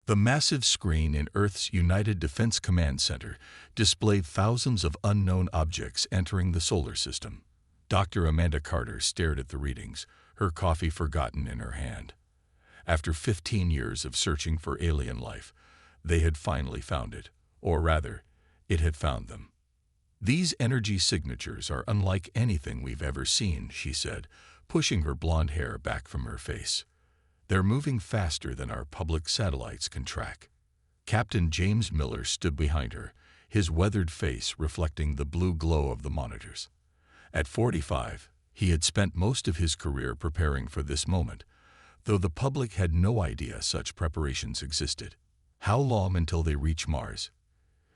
The massive screen in Earth's United Defense Command Center displayed thousands of unknown objects entering the solar system. Dr. Amanda Carter stared at the readings, her coffee forgotten in her hand. After 15 years of searching for alien life, they had finally found it, or rather, it had found them. "These energy signatures are unlike anything we've ever seen," she said, pushing her blonde hair back from her face. "They're moving faster than our public satellites can track." Captain James Miller stood behind her, his weathered face reflecting the blue glow of the monitors. At 45, he had spent most of his career preparing for this moment, though the public had no idea such preparations existed. "How long until they reach Mars?"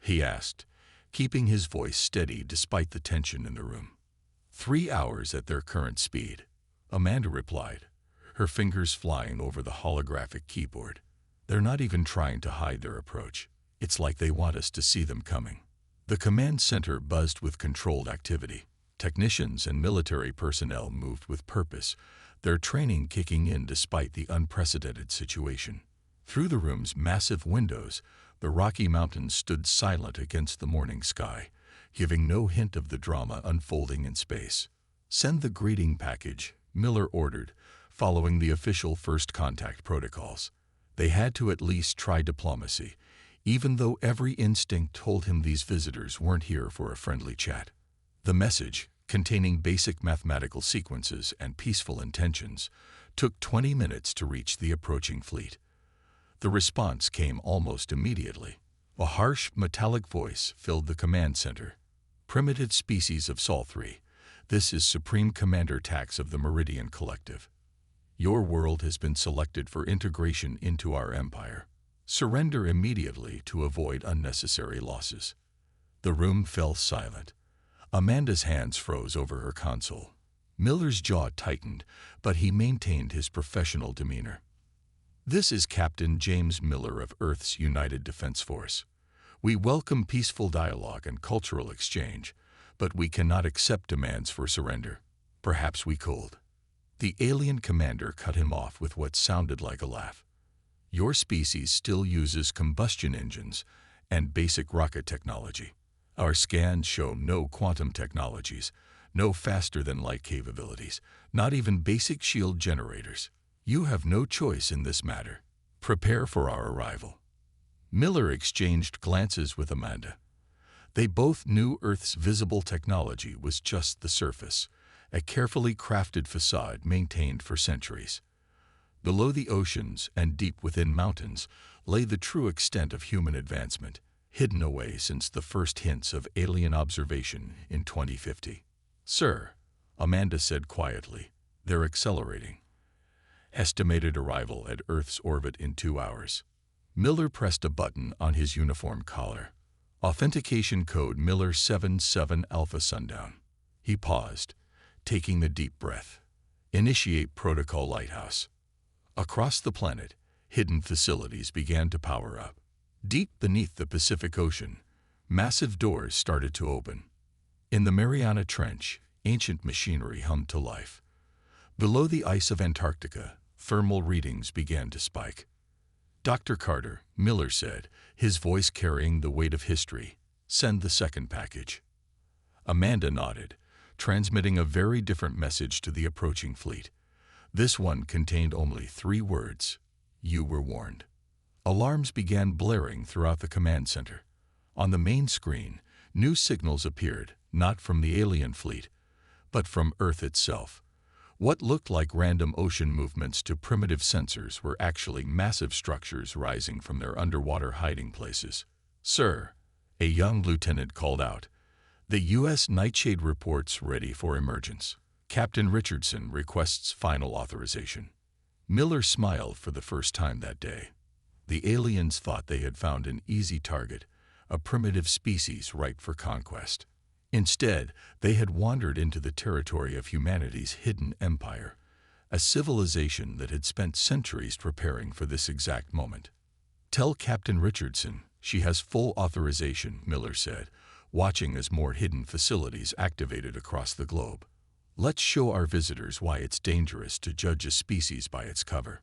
he asked, keeping his voice steady despite the tension in the room. 3 hours at their current speed," Amanda replied, her fingers flying over the holographic keyboard. "They're not even trying to hide their approach. It's like they want us to see them coming." The command center buzzed with controlled activity. Technicians and military personnel moved with purpose, their training kicking in despite the unprecedented situation. Through the room's massive windows, the Rocky Mountains stood silent against the morning sky, giving no hint of the drama unfolding in space. "Send the greeting package," Miller ordered, following the official first contact protocols. They had to at least try diplomacy, even though every instinct told him these visitors weren't here for a friendly chat. The message, containing basic mathematical sequences and peaceful intentions, took 20 minutes to reach the approaching fleet. The response came almost immediately. A harsh, metallic voice filled the command center. "Primitive species of Sol 3. This is Supreme Commander Tax of the Meridian Collective. Your world has been selected for integration into our empire. Surrender immediately to avoid unnecessary losses." The room fell silent. Amanda's hands froze over her console. Miller's jaw tightened, but he maintained his professional demeanor. "This is Captain James Miller of Earth's United Defense Force. We welcome peaceful dialogue and cultural exchange, but we cannot accept demands for surrender. Perhaps we could." The alien commander cut him off with what sounded like a laugh. "Your species still uses combustion engines and basic rocket technology. Our scans show no quantum technologies, no faster-than-light capabilities, not even basic shield generators. You have no choice in this matter. Prepare for our arrival." Miller exchanged glances with Amanda. They both knew Earth's visible technology was just the surface, a carefully crafted facade maintained for centuries. Below the oceans and deep within mountains lay the true extent of human advancement, hidden away since the first hints of alien observation in 2050. "Sir," Amanda said quietly, "they're accelerating. Estimated arrival at Earth's orbit in 2 hours." Miller pressed a button on his uniform collar. "Authentication code Miller 77 Alpha Sundown." He paused, taking a deep breath. "Initiate Protocol Lighthouse." Across the planet, hidden facilities began to power up. Deep beneath the Pacific Ocean, massive doors started to open. In the Mariana Trench, ancient machinery hummed to life. Below the ice of Antarctica, thermal readings began to spike. "Dr. Carter," Miller said, his voice carrying the weight of history, "send the second package." Amanda nodded, transmitting a very different message to the approaching fleet. This one contained only 3 words: "You were warned." Alarms began blaring throughout the command center. On the main screen, new signals appeared, not from the alien fleet, but from Earth itself. What looked like random ocean movements to primitive sensors were actually massive structures rising from their underwater hiding places. "Sir," a young lieutenant called out, "the U.S. Nightshade reports ready for emergence. Captain Richardson requests final authorization." Miller smiled for the first time that day. The aliens thought they had found an easy target, a primitive species ripe for conquest. Instead, they had wandered into the territory of humanity's hidden empire, a civilization that had spent centuries preparing for this exact moment. "Tell Captain Richardson she has full authorization," Miller said, watching as more hidden facilities activated across the globe. "Let's show our visitors why it's dangerous to judge a species by its cover."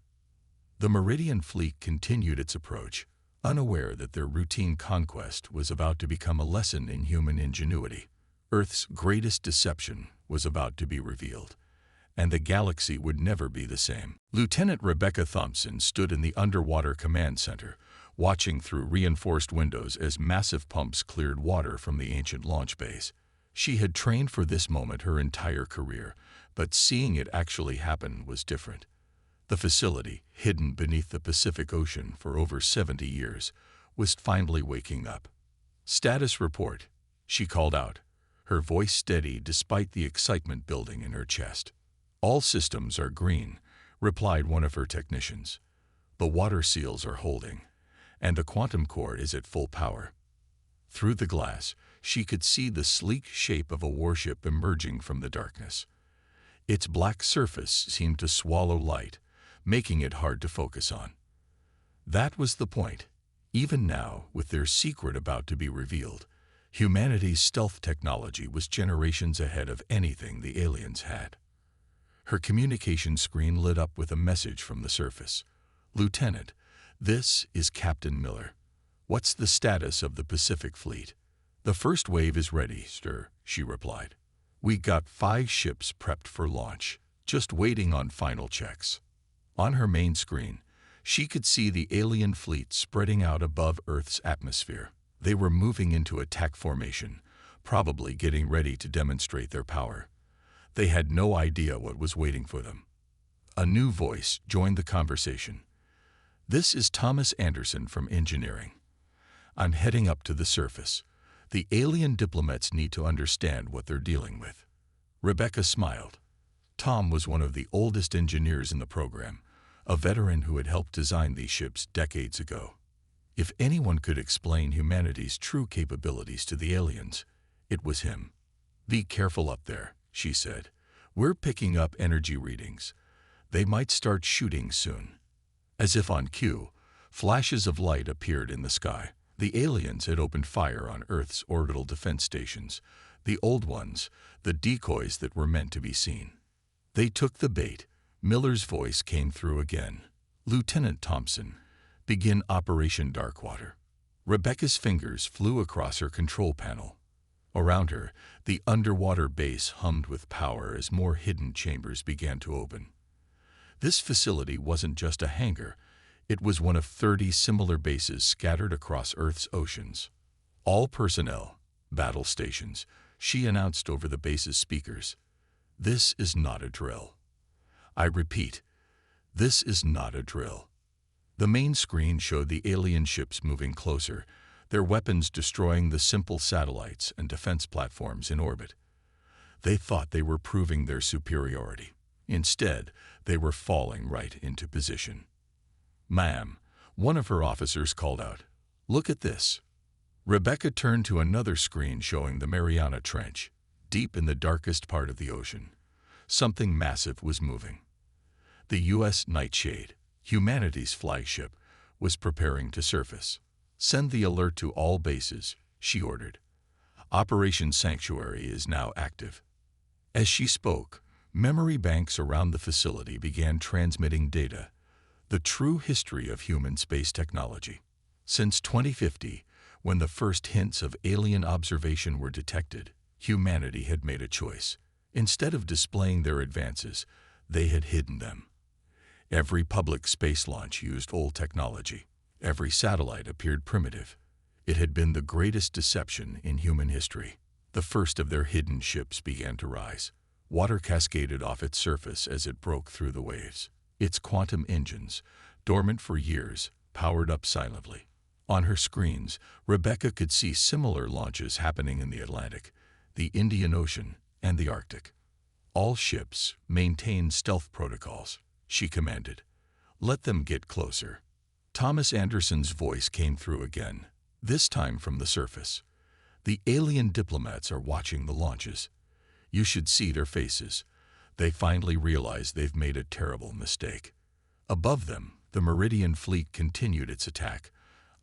The Meridian fleet continued its approach, unaware that their routine conquest was about to become a lesson in human ingenuity. Earth's greatest deception was about to be revealed, and the galaxy would never be the same. Lieutenant Rebecca Thompson stood in the underwater command center, watching through reinforced windows as massive pumps cleared water from the ancient launch base. She had trained for this moment her entire career, but seeing it actually happen was different. The facility, hidden beneath the Pacific Ocean for over 70 years, was finally waking up. "Status report," she called out, her voice steady despite the excitement building in her chest. "All systems are green," replied one of her technicians. "The water seals are holding, and the quantum core is at full power." Through the glass, she could see the sleek shape of a warship emerging from the darkness. Its black surface seemed to swallow light, making it hard to focus on. That was the point. Even now, with their secret about to be revealed, humanity's stealth technology was generations ahead of anything the aliens had. Her communication screen lit up with a message from the surface. "Lieutenant, this is Captain Miller. What's the status of the Pacific Fleet?" "The first wave is ready, sir," she replied. "We got 5 ships prepped for launch, just waiting on final checks." On her main screen, she could see the alien fleet spreading out above Earth's atmosphere. They were moving into attack formation, probably getting ready to demonstrate their power. They had no idea what was waiting for them. A new voice joined the conversation. "This is Thomas Anderson from Engineering. I'm heading up to the surface. The alien diplomats need to understand what they're dealing with." Rebecca smiled. Tom was one of the oldest engineers in the program, a veteran who had helped design these ships decades ago. If anyone could explain humanity's true capabilities to the aliens, it was him. "Be careful up there," she said. "We're picking up energy readings. They might start shooting soon." As if on cue, flashes of light appeared in the sky. The aliens had opened fire on Earth's orbital defense stations, the old ones, the decoys that were meant to be seen. They took the bait. Miller's voice came through again. "Lieutenant Thompson, begin Operation Darkwater." Rebecca's fingers flew across her control panel. Around her, the underwater base hummed with power as more hidden chambers began to open. This facility wasn't just a hangar, it was one of 30 similar bases scattered across Earth's oceans. "All personnel, battle stations," she announced over the base's speakers. "This is not a drill. I repeat, this is not a drill." The main screen showed the alien ships moving closer, their weapons destroying the simple satellites and defense platforms in orbit. They thought they were proving their superiority. Instead, they were falling right into position. "Ma'am," one of her officers called out, "look at this." Rebecca turned to another screen showing the Mariana Trench, deep in the darkest part of the ocean. Something massive was moving. The U.S. Nightshade, humanity's flagship, was preparing to surface. "Send the alert to all bases," she ordered. "Operation Sanctuary is now active." As she spoke, memory banks around the facility began transmitting data, the true history of human space technology. Since 2050, when the first hints of alien observation were detected, humanity had made a choice. Instead of displaying their advances, they had hidden them. Every public space launch used old technology. Every satellite appeared primitive. It had been the greatest deception in human history. The first of their hidden ships began to rise. Water cascaded off its surface as it broke through the waves. Its quantum engines, dormant for years, powered up silently. On her screens, Rebecca could see similar launches happening in the Atlantic, the Indian Ocean, and the Arctic. "All ships maintain stealth protocols," she commanded. "Let them get closer." Thomas Anderson's voice came through again, this time from the surface. "The alien diplomats are watching the launches. You should see their faces. They finally realize they've made a terrible mistake." Above them, the Meridian fleet continued its attack,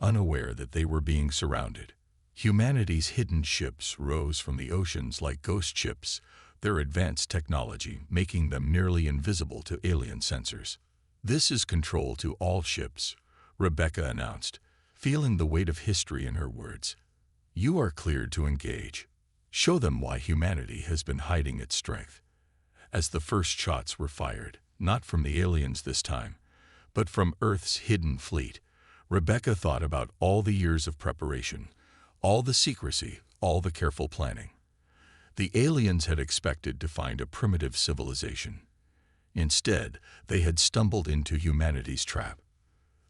unaware that they were being surrounded. Humanity's hidden ships rose from the oceans like ghost ships, their advanced technology making them nearly invisible to alien sensors. "This is control to all ships," Rebecca announced, feeling the weight of history in her words. "You are cleared to engage. Show them why humanity has been hiding its strength." As the first shots were fired, not from the aliens this time, but from Earth's hidden fleet, Rebecca thought about all the years of preparation, all the secrecy, all the careful planning. The aliens had expected to find a primitive civilization. Instead, they had stumbled into humanity's trap.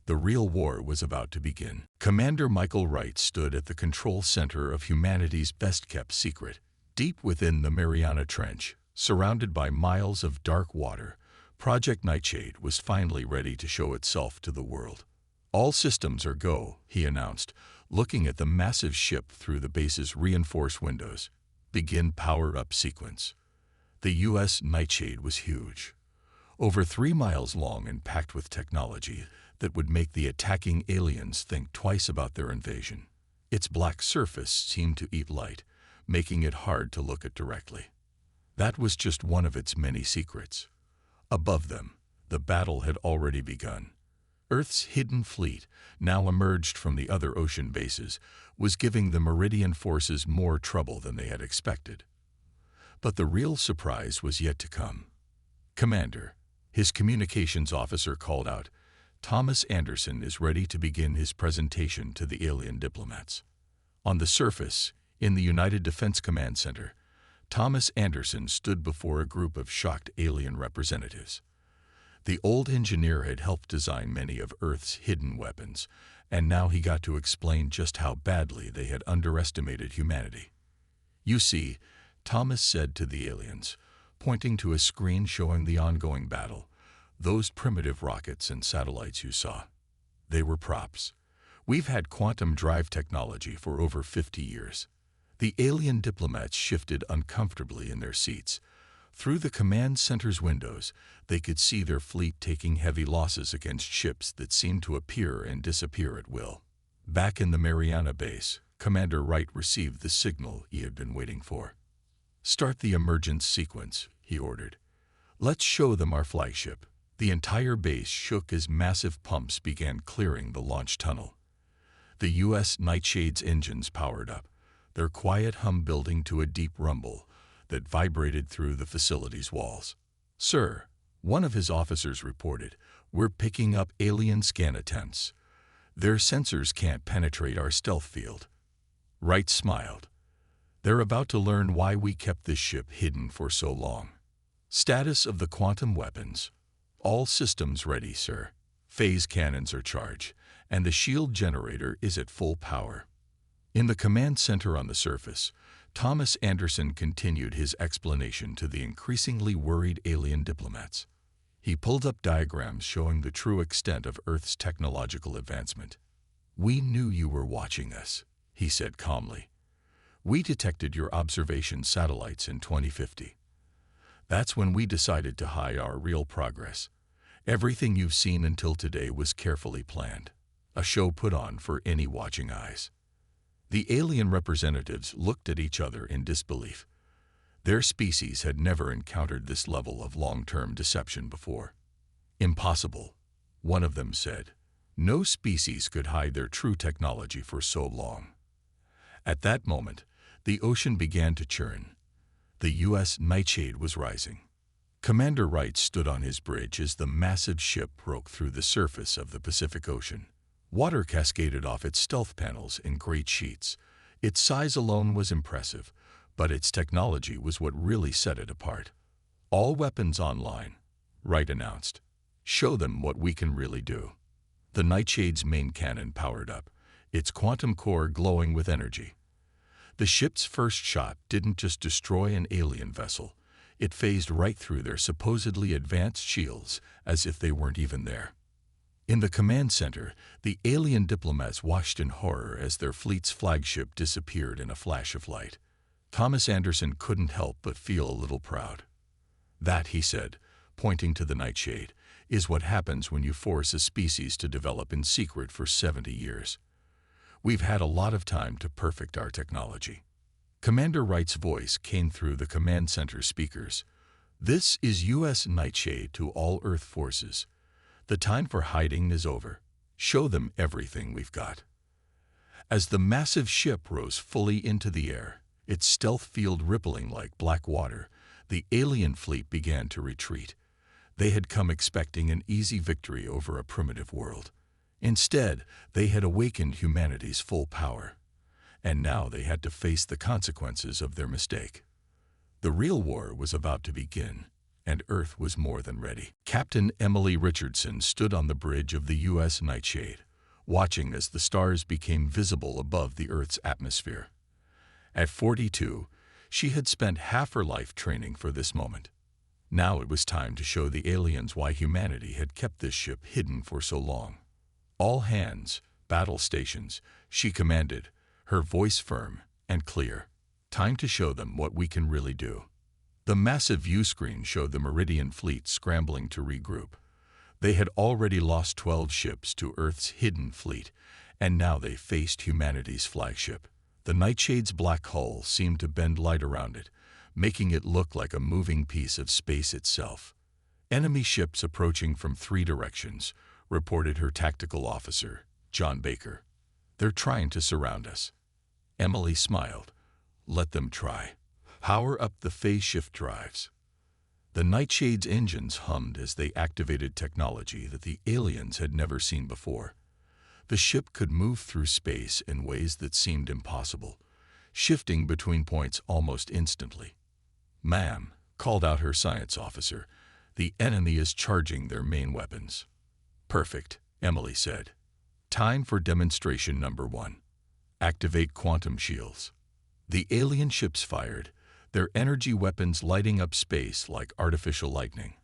The real war was about to begin. Commander Michael Wright stood at the control center of humanity's best-kept secret. Deep within the Mariana Trench, surrounded by miles of dark water, Project Nightshade was finally ready to show itself to the world. "All systems are go," he announced, looking at the massive ship through the base's reinforced windows. "Begin power-up sequence." The U.S. Nightshade was huge, over 3 miles long and packed with technology that would make the attacking aliens think twice about their invasion. Its black surface seemed to eat light, making it hard to look at directly. That was just one of its many secrets. Above them, the battle had already begun. Earth's hidden fleet, now emerged from the other ocean bases, was giving the Meridian forces more trouble than they had expected. But the real surprise was yet to come. "Commander," his communications officer called out, "Thomas Anderson is ready to begin his presentation to the alien diplomats." On the surface, in the United Defense Command Center, Thomas Anderson stood before a group of shocked alien representatives. The old engineer had helped design many of Earth's hidden weapons, and now he got to explain just how badly they had underestimated humanity. "You see," Thomas said to the aliens, pointing to a screen showing the ongoing battle, "those primitive rockets and satellites you saw, they were props. We've had quantum drive technology for over 50 years. The alien diplomats shifted uncomfortably in their seats. Through the command center's windows, they could see their fleet taking heavy losses against ships that seemed to appear and disappear at will. Back in the Mariana base, Commander Wright received the signal he had been waiting for. "Start the emergence sequence," he ordered. "Let's show them our flagship." The entire base shook as massive pumps began clearing the launch tunnel. The U.S. Nightshade's engines powered up, their quiet hum building to a deep rumble that vibrated through the facility's walls. "Sir," one of his officers reported, "we're picking up alien scan attempts. Their sensors can't penetrate our stealth field." Wright smiled. "They're about to learn why we kept this ship hidden for so long." "Status of the quantum weapons." "All systems ready, sir. Phase cannons are charged, and the shield generator is at full power." In the command center on the surface, Thomas Anderson continued his explanation to the increasingly worried alien diplomats. He pulled up diagrams showing the true extent of Earth's technological advancement. "We knew you were watching us," he said calmly. "We detected your observation satellites in 2050. That's when we decided to hide our real progress. Everything you've seen until today was carefully planned, a show put on for any watching eyes." The alien representatives looked at each other in disbelief. Their species had never encountered this level of long-term deception before. "Impossible," one of them said. "No species could hide their true technology for so long." At that moment, the ocean began to churn. The U.S. Nightshade was rising. Commander Wright stood on his bridge as the massive ship broke through the surface of the Pacific Ocean. Water cascaded off its stealth panels in great sheets. Its size alone was impressive, but its technology was what really set it apart. "All weapons online," Wright announced. "Show them what we can really do." The Nightshade's main cannon powered up, its quantum core glowing with energy. The ship's first shot didn't just destroy an alien vessel. It phased right through their supposedly advanced shields as if they weren't even there. In the command center, the alien diplomats watched in horror as their fleet's flagship disappeared in a flash of light. Thomas Anderson couldn't help but feel a little proud. "That," he said, pointing to the Nightshade, "is what happens when you force a species to develop in secret for 70 years. We've had a lot of time to perfect our technology." Commander Wright's voice came through the command center speakers. "This is U.S. Nightshade to all Earth forces. The time for hiding is over. Show them everything we've got. As the massive ship rose fully into the air, its stealth field rippling like black water, the alien fleet began to retreat. They had come expecting an easy victory over a primitive world. Instead, they had awakened humanity's full power. And now they had to face the consequences of their mistake. The real war was about to begin, and Earth was more than ready. Captain Emily Richardson stood on the bridge of the U.S. Nightshade, watching as the stars became visible above the Earth's atmosphere. At 42, she had spent half her life training for this moment. Now it was time to show the aliens why humanity had kept this ship hidden for so long. All hands, battle stations, she commanded, her voice firm and clear. Time to show them what we can really do. The massive view screen showed the Meridian fleet scrambling to regroup. They had already lost 12 ships to Earth's hidden fleet, and now they faced humanity's flagship. The Nightshade's black hull seemed to bend light around it, making it look like a moving piece of space itself. Enemy ships approaching from 3 directions, reported her tactical officer, John Baker. They're trying to surround us. Emily smiled. Let them try. Power up the phase shift drives. The Nightshade's engines hummed as they activated technology that the aliens had never seen before. The ship could move through space in ways that seemed impossible, shifting between points almost instantly. "Ma'am," called out her science officer, "the enemy is charging their main weapons." "Perfect," Emily said. "Time for demonstration number 1. Activate quantum shields." The alien ships fired, their energy weapons lighting up space like artificial lightning.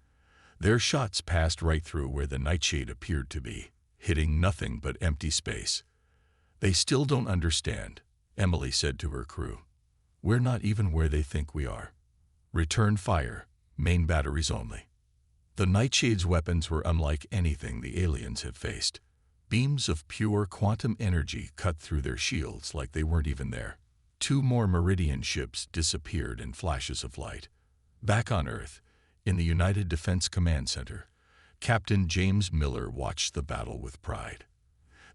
Their shots passed right through where the Nightshade appeared to be, hitting nothing but empty space. "They still don't understand," Emily said to her crew. "We're not even where they think we are. Return fire, main batteries only." The Nightshade's weapons were unlike anything the aliens had faced. Beams of pure quantum energy cut through their shields like they weren't even there. 2 more Meridian ships disappeared in flashes of light. Back on Earth, in the United Defense Command Center, Captain James Miller watched the battle with pride.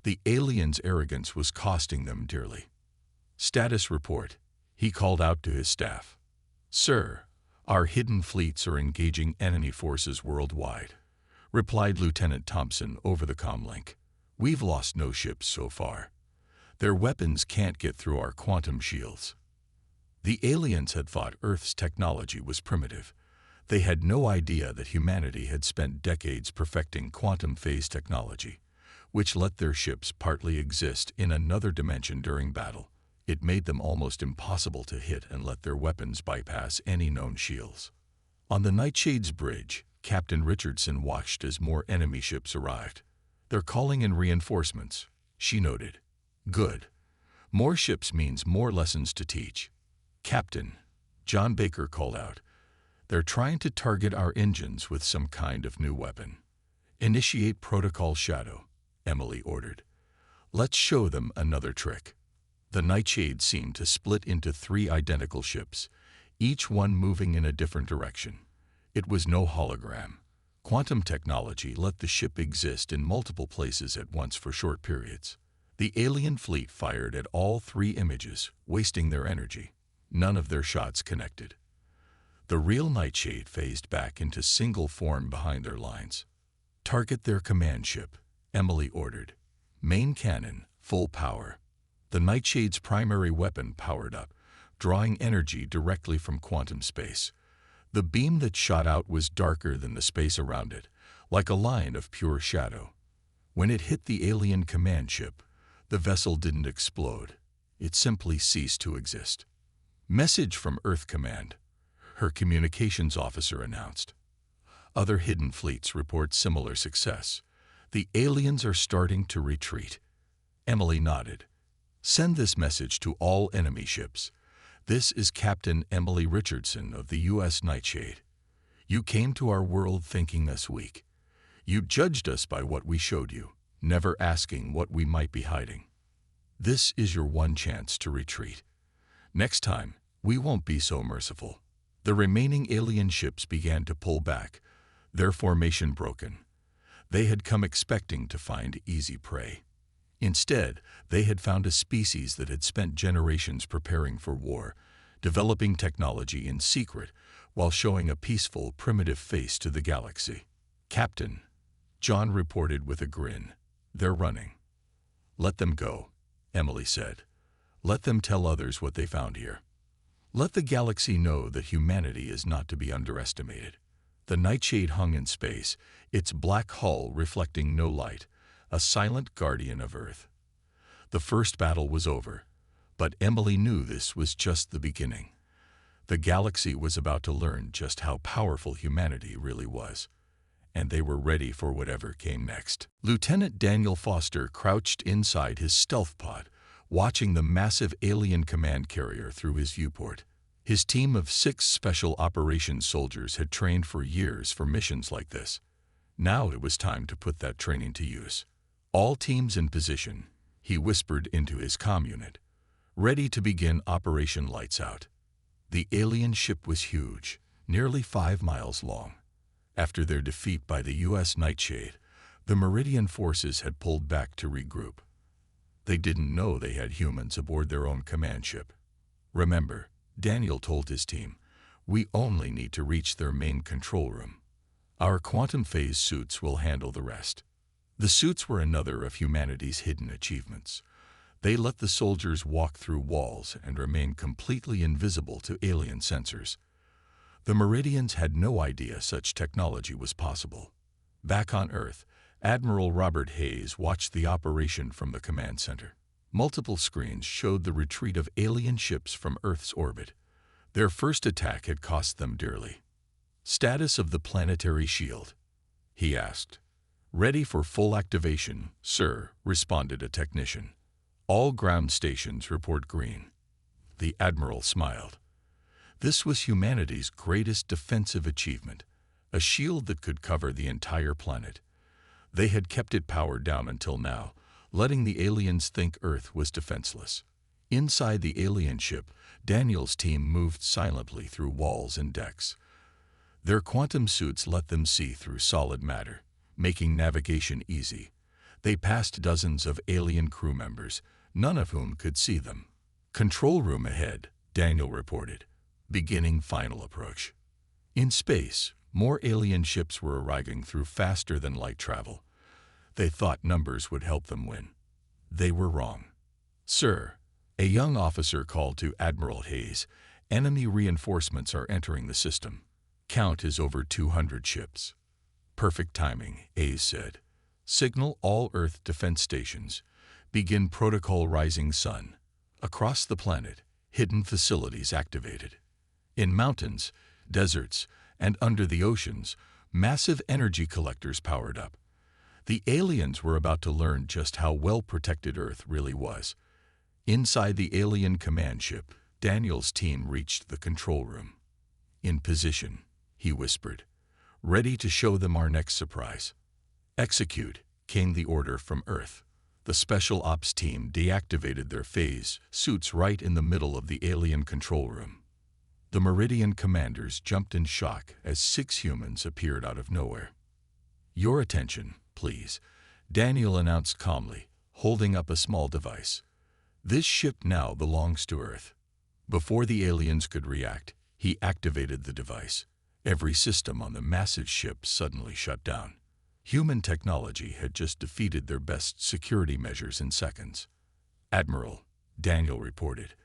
The aliens' arrogance was costing them dearly. "Status report," he called out to his staff. "Sir, our hidden fleets are engaging enemy forces worldwide," replied Lieutenant Thompson over the comlink. "We've lost no ships so far. Their weapons can't get through our quantum shields." The aliens had thought Earth's technology was primitive. They had no idea that humanity had spent decades perfecting quantum phase technology, which let their ships partly exist in another dimension during battle. It made them almost impossible to hit and let their weapons bypass any known shields. On the Nightshade's bridge, Captain Richardson watched as more enemy ships arrived. "They're calling in reinforcements," she noted. "Good. More ships means more lessons to teach." "Captain," John Baker called out, "they're trying to target our engines with some kind of new weapon." "Initiate Protocol Shadow," Emily ordered. "Let's show them another trick." The Nightshade seemed to split into 3 identical ships, each one moving in a different direction. It was no hologram. Quantum technology let the ship exist in multiple places at once for short periods. The alien fleet fired at all 3 images, wasting their energy. None of their shots connected. The real Nightshade phased back into single form behind their lines. "Target their command ship," Emily ordered. "Main cannon, full power." The Nightshade's primary weapon powered up, drawing energy directly from quantum space. The beam that shot out was darker than the space around it, like a line of pure shadow. When it hit the alien command ship, the vessel didn't explode. It simply ceased to exist. "Message from Earth Command," her communications officer announced. Other hidden fleets report similar success. The aliens are starting to retreat. Emily nodded. "Send this message to all enemy ships. This is Captain Emily Richardson of the U.S. Nightshade. You came to our world thinking us weak. You judged us by what we showed you, never asking what we might be hiding. This is your one chance to retreat. Next time, we won't be so merciful." The remaining alien ships began to pull back, their formation broken. They had come expecting to find easy prey. Instead, they had found a species that had spent generations preparing for war, developing technology in secret while showing a peaceful, primitive face to the galaxy. "Captain," John reported with a grin, "they're running." "Let them go," Emily said. "Let them tell others what they found here. Let the galaxy know that humanity is not to be underestimated." The Nightshade hung in space, its black hull reflecting no light, a silent guardian of Earth. The first battle was over, but Emily knew this was just the beginning. The galaxy was about to learn just how powerful humanity really was, and they were ready for whatever came next. Lieutenant Daniel Foster crouched inside his stealth pod, watching the massive alien command carrier through his viewport. His team of 6 special operations soldiers had trained for years for missions like this. Now it was time to put that training to use. "All teams in position," he whispered into his comm unit. "Ready to begin Operation Lights Out." The alien ship was huge, nearly 5 miles long. After their defeat by the U.S. Nightshade, the Meridian forces had pulled back to regroup. They didn't know they had humans aboard their own command ship. "Remember," Daniel told his team, "we only need to reach their main control room. Our quantum phase suits will handle the rest." The suits were another of humanity's hidden achievements. They let the soldiers walk through walls and remain completely invisible to alien sensors. The Meridians had no idea such technology was possible. Back on Earth, Admiral Robert Hayes watched the operation from the command center. Multiple screens showed the retreat of alien ships from Earth's orbit. Their first attack had cost them dearly. "Status of the planetary shield?" he asked. "Ready for full activation, sir," responded a technician. "All ground stations report green." The Admiral smiled. This was humanity's greatest defensive achievement, a shield that could cover the entire planet. They had kept it powered down until now, letting the aliens think Earth was defenseless. Inside the alien ship, Daniel's team moved silently through walls and decks. Their quantum suits let them see through solid matter, making navigation easy. They passed dozens of alien crew members, none of whom could see them. "Control room ahead," Daniel reported, beginning final approach. In space, more alien ships were arriving through faster than light travel. They thought numbers would help them win. They were wrong. "Sir," a young officer called to Admiral Hayes, "enemy reinforcements are entering the system. Count is over 200 ships." "Perfect timing," Hayes said. "Signal all Earth defense stations. Begin protocol Rising Sun." Across the planet, hidden facilities activated. In mountains, deserts, and under the oceans, massive energy collectors powered up. The aliens were about to learn just how well protected Earth really was. Inside the alien command ship, Daniel's team reached the control room. "In position," he whispered, "ready to show them our next surprise." "Execute," came the order from Earth. The Special Ops team deactivated their phase suits right in the middle of the alien control room. The Meridian commanders jumped in shock as 6 humans appeared out of nowhere. "Your attention, please," Daniel announced calmly, holding up a small device. "This ship now belongs to Earth." Before the aliens could react, he activated the device. Every system on the massive ship suddenly shut down. Human technology had just defeated their best security measures in seconds. "Admiral," Daniel reported,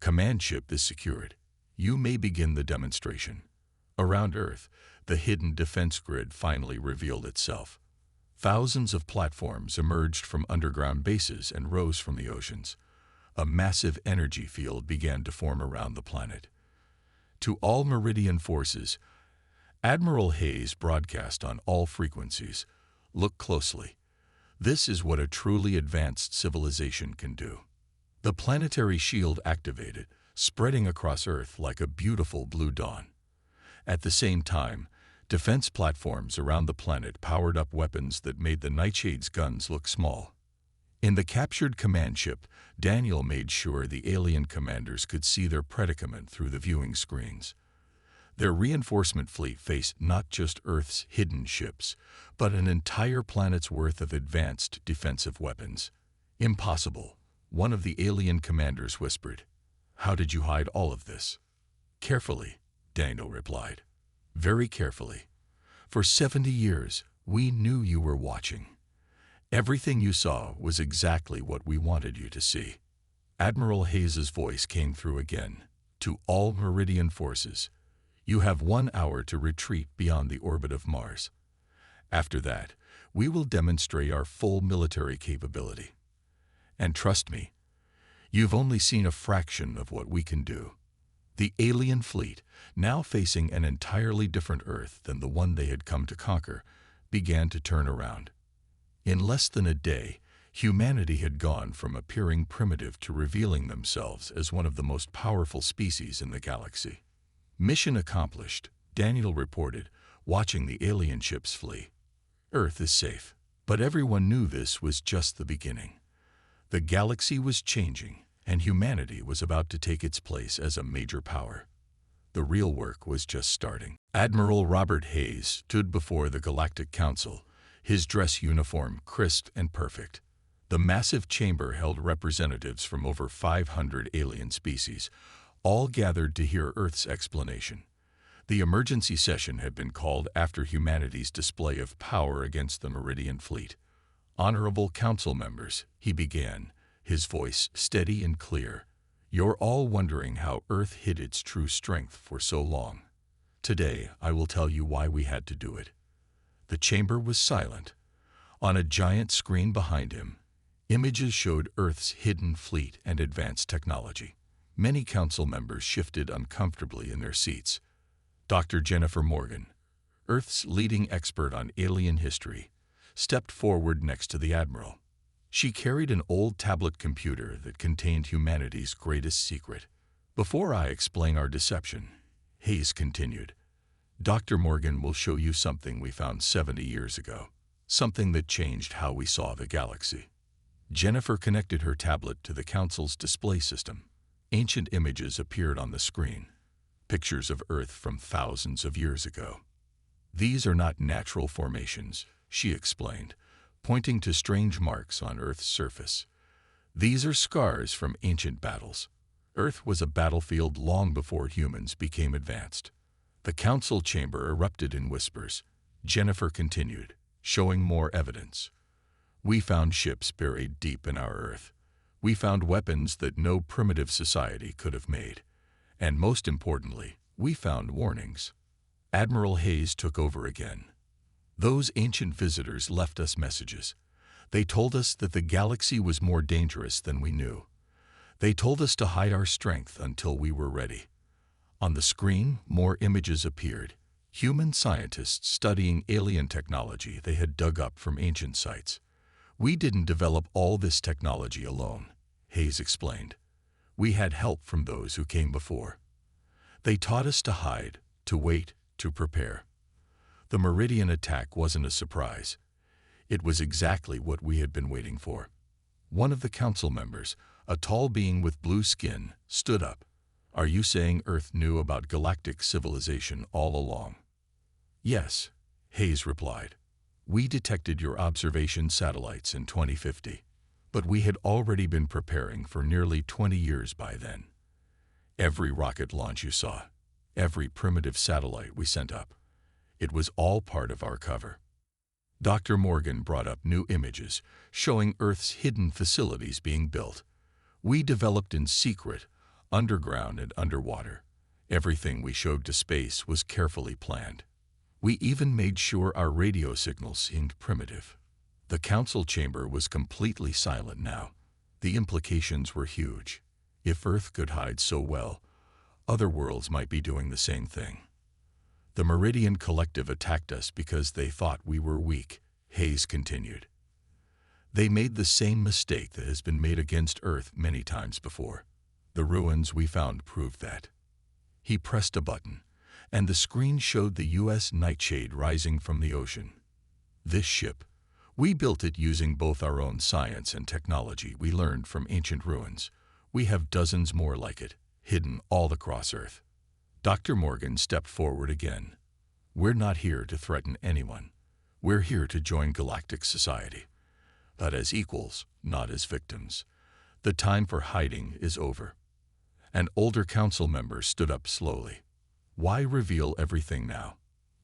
"command ship is secured. You may begin the demonstration." Around Earth, the hidden defense grid finally revealed itself. Thousands of platforms emerged from underground bases and rose from the oceans. A massive energy field began to form around the planet. To all Meridian forces, Admiral Hayes broadcast on all frequencies, "Look closely. This is what a truly advanced civilization can do." The planetary shield activated, spreading across Earth like a beautiful blue dawn. At the same time, defense platforms around the planet powered up weapons that made the Nightshade's guns look small. In the captured command ship, Daniel made sure the alien commanders could see their predicament through the viewing screens. Their reinforcement fleet faced not just Earth's hidden ships, but an entire planet's worth of advanced defensive weapons. Impossible, one of the alien commanders whispered. How did you hide all of this? Carefully, Daniel replied. Very carefully. For 70 years, we knew you were watching. Everything you saw was exactly what we wanted you to see. Admiral Hayes's voice came through again. To all Meridian forces, you have 1 hour to retreat beyond the orbit of Mars. After that, we will demonstrate our full military capability. And trust me, you've only seen a fraction of what we can do. The alien fleet, now facing an entirely different Earth than the one they had come to conquer, began to turn around. In less than a day, humanity had gone from appearing primitive to revealing themselves as one of the most powerful species in the galaxy. Mission accomplished, Daniel reported, watching the alien ships flee. Earth is safe. But everyone knew this was just the beginning. The galaxy was changing, and humanity was about to take its place as a major power. The real work was just starting. Admiral Robert Hayes stood before the Galactic Council, his dress uniform crisp and perfect. The massive chamber held representatives from over 500 alien species, all gathered to hear Earth's explanation. The emergency session had been called after humanity's display of power against the Meridian fleet. Honorable council members, he began, his voice steady and clear. You're all wondering how Earth hid its true strength for so long. Today, I will tell you why we had to do it. The chamber was silent. On a giant screen behind him, images showed Earth's hidden fleet and advanced technology. Many council members shifted uncomfortably in their seats. Dr. Jennifer Morgan, Earth's leading expert on alien history, stepped forward next to the Admiral. She carried an old tablet computer that contained humanity's greatest secret. Before I explain our deception, Hayes continued, Dr. Morgan will show you something we found 70 years ago, something that changed how we saw the galaxy. Jennifer connected her tablet to the Council's display system. Ancient images appeared on the screen, pictures of Earth from thousands of years ago. These are not natural formations, she explained, pointing to strange marks on Earth's surface. These are scars from ancient battles. Earth was a battlefield long before humans became advanced. The council chamber erupted in whispers. Jennifer continued, showing more evidence. We found ships buried deep in our Earth. We found weapons that no primitive society could have made. And most importantly, we found warnings. Admiral Hayes took over again. Those ancient visitors left us messages. They told us that the galaxy was more dangerous than we knew. They told us to hide our strength until we were ready. On the screen, more images appeared. Human scientists studying alien technology they had dug up from ancient sites. We didn't develop all this technology alone, Hayes explained. We had help from those who came before. They taught us to hide, to wait, to prepare. The Meridian attack wasn't a surprise. It was exactly what we had been waiting for. One of the council members, a tall being with blue skin, stood up. Are you saying Earth knew about galactic civilization all along? Yes, Hayes replied. We detected your observation satellites in 2050, but we had already been preparing for nearly 20 years by then. Every rocket launch you saw, every primitive satellite we sent up, it was all part of our cover. Dr. Morgan brought up new images showing Earth's hidden facilities being built. We developed in secret, underground and underwater. Everything we showed to space was carefully planned. We even made sure our radio signals seemed primitive. The council chamber was completely silent now. The implications were huge. If Earth could hide so well, other worlds might be doing the same thing. The Meridian Collective attacked us because they thought we were weak, Hayes continued. They made the same mistake that has been made against Earth many times before. The ruins we found proved that. He pressed a button, and the screen showed the U.S. Nightshade rising from the ocean. This ship, we built it using both our own science and technology we learned from ancient ruins. We have dozens more like it, hidden all across Earth. Dr. Morgan stepped forward again. "We're not here to threaten anyone. We're here to join galactic society, but as equals, not as victims. The time for hiding is over." An older council member stood up slowly. "Why reveal everything now?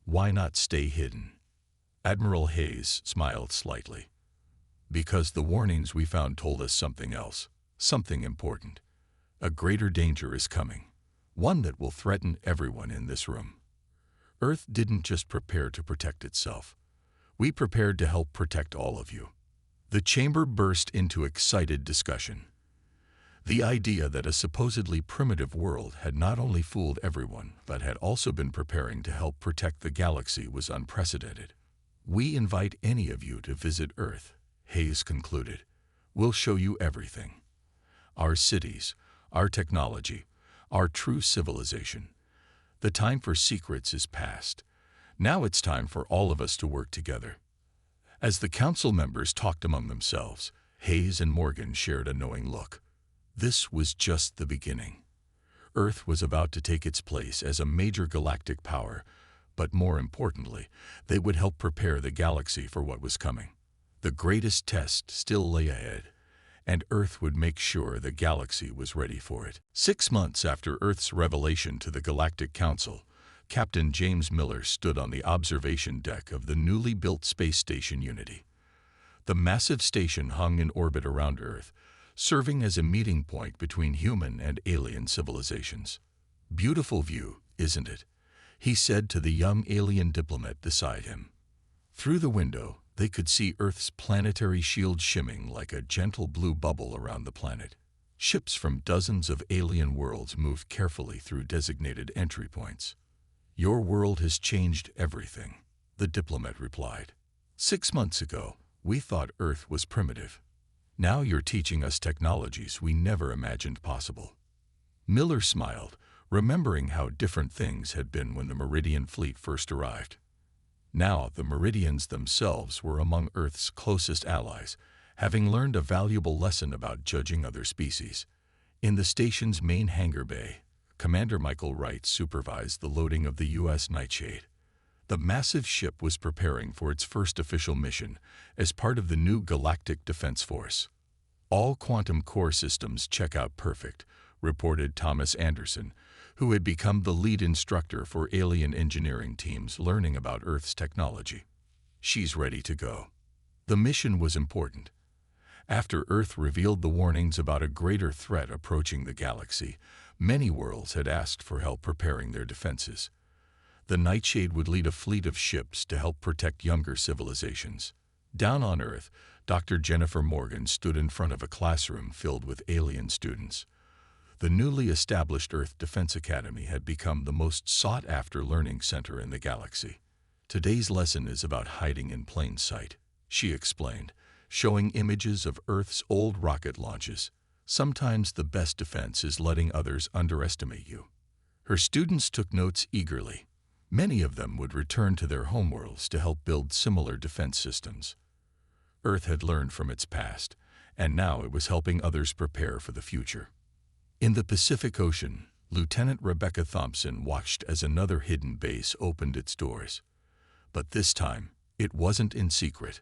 Why not stay hidden?" Admiral Hayes smiled slightly. "Because the warnings we found told us something else, something important. A greater danger is coming, one that will threaten everyone in this room. Earth didn't just prepare to protect itself. We prepared to help protect all of you." The chamber burst into excited discussion. The idea that a supposedly primitive world had not only fooled everyone, but had also been preparing to help protect the galaxy was unprecedented. "We invite any of you to visit Earth," Hayes concluded. "We'll show you everything. Our cities, our technology, our true civilization. The time for secrets is past. Now it's time for all of us to work together." As the council members talked among themselves, Hayes and Morgan shared a knowing look. This was just the beginning. Earth was about to take its place as a major galactic power, but more importantly, they would help prepare the galaxy for what was coming. The greatest test still lay ahead, and Earth would make sure the galaxy was ready for it. 6 months after Earth's revelation to the Galactic Council, Captain James Miller stood on the observation deck of the newly built space station Unity. The massive station hung in orbit around Earth, serving as a meeting point between human and alien civilizations. "Beautiful view, isn't it?" he said to the young alien diplomat beside him. Through the window, they could see Earth's planetary shield shimming like a gentle blue bubble around the planet. Ships from dozens of alien worlds moved carefully through designated entry points. "Your world has changed everything," the diplomat replied. 6 months ago, we thought Earth was primitive. Now you're teaching us technologies we never imagined possible." Miller smiled, remembering how different things had been when the Meridian fleet first arrived. Now the Meridians themselves were among Earth's closest allies, having learned a valuable lesson about judging other species. In the station's main hangar bay, Commander Michael Wright supervised the loading of the U.S. Nightshade. The massive ship was preparing for its first official mission as part of the new Galactic Defense Force. "All quantum core systems check out perfect," reported Thomas Anderson, who had become the lead instructor for alien engineering teams learning about Earth's technology. "She's ready to go." The mission was important. After Earth revealed the warnings about a greater threat approaching the galaxy, many worlds had asked for help preparing their defenses. The Nightshade would lead a fleet of ships to help protect younger civilizations. Down on Earth, Dr. Jennifer Morgan stood in front of a classroom filled with alien students. The newly established Earth Defense Academy had become the most sought-after learning center in the galaxy. "Today's lesson is about hiding in plain sight," she explained, showing images of Earth's old rocket launches. "Sometimes the best defense is letting others underestimate you." Her students took notes eagerly. Many of them would return to their homeworlds to help build similar defense systems. Earth had learned from its past, and now it was helping others prepare for the future. In the Pacific Ocean, Lieutenant Rebecca Thompson watched as another hidden base opened its doors. But this time, it wasn't in secret.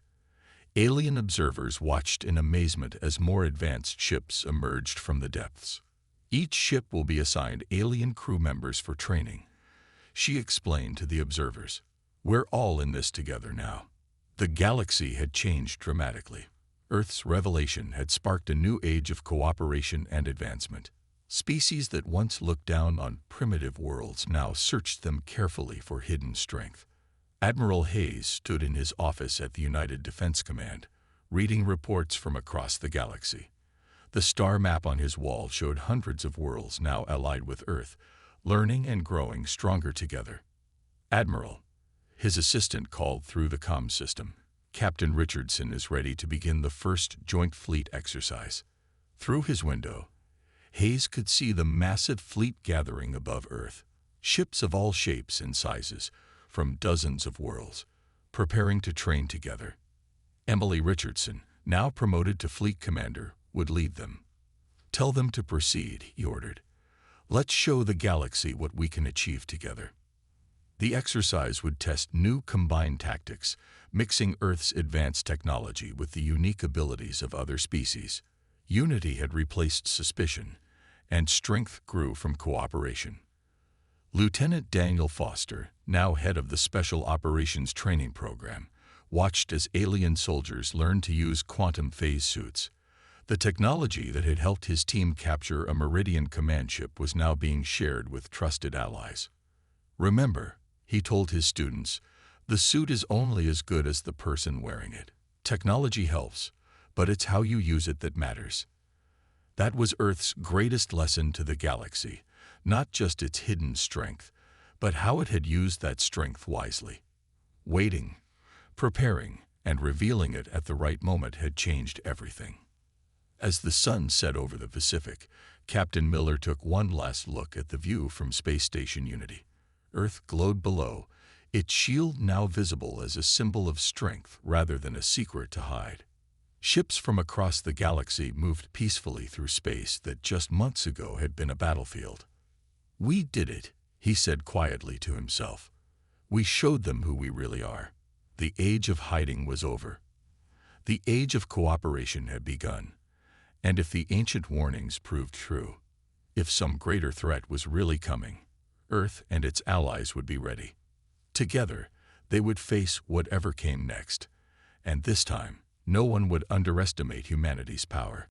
Alien observers watched in amazement as more advanced ships emerged from the depths. "Each ship will be assigned alien crew members for training," she explained to the observers. "We're all in this together now." The galaxy had changed dramatically. Earth's revelation had sparked a new age of cooperation and advancement. Species that once looked down on primitive worlds now searched them carefully for hidden strength. Admiral Hayes stood in his office at the United Defense Command, reading reports from across the galaxy. The star map on his wall showed hundreds of worlds now allied with Earth, learning and growing stronger together. "Admiral," his assistant called through the comm system, "Captain Richardson is ready to begin the first joint fleet exercise." Through his window, Hayes could see the massive fleet gathering above Earth, ships of all shapes and sizes, from dozens of worlds, preparing to train together. Emily Richardson, now promoted to fleet commander, would lead them. "Tell them to proceed," he ordered. Let's show the galaxy what we can achieve together. The exercise would test new combined tactics, mixing Earth's advanced technology with the unique abilities of other species. Unity had replaced suspicion, and strength grew from cooperation. Lieutenant Daniel Foster, now head of the Special Operations Training Program, watched as alien soldiers learned to use quantum phase suits. The technology that had helped his team capture a Meridian command ship was now being shared with trusted allies. Remember, he told his students, the suit is only as good as the person wearing it. Technology helps, but it's how you use it that matters. That was Earth's greatest lesson to the galaxy, not just its hidden strength, but how it had used that strength wisely. Waiting, preparing, and revealing it at the right moment had changed everything. As the sun set over the Pacific, Captain Miller took one last look at the view from Space Station Unity. Earth glowed below, its shield now visible as a symbol of strength rather than a secret to hide. Ships from across the galaxy moved peacefully through space that just months ago had been a battlefield. "We did it," he said quietly to himself. "We showed them who we really are." The age of hiding was over. The age of cooperation had begun. And if the ancient warnings proved true, if some greater threat was really coming, Earth and its allies would be ready. Together, they would face whatever came next, and this time, no one would underestimate humanity's power.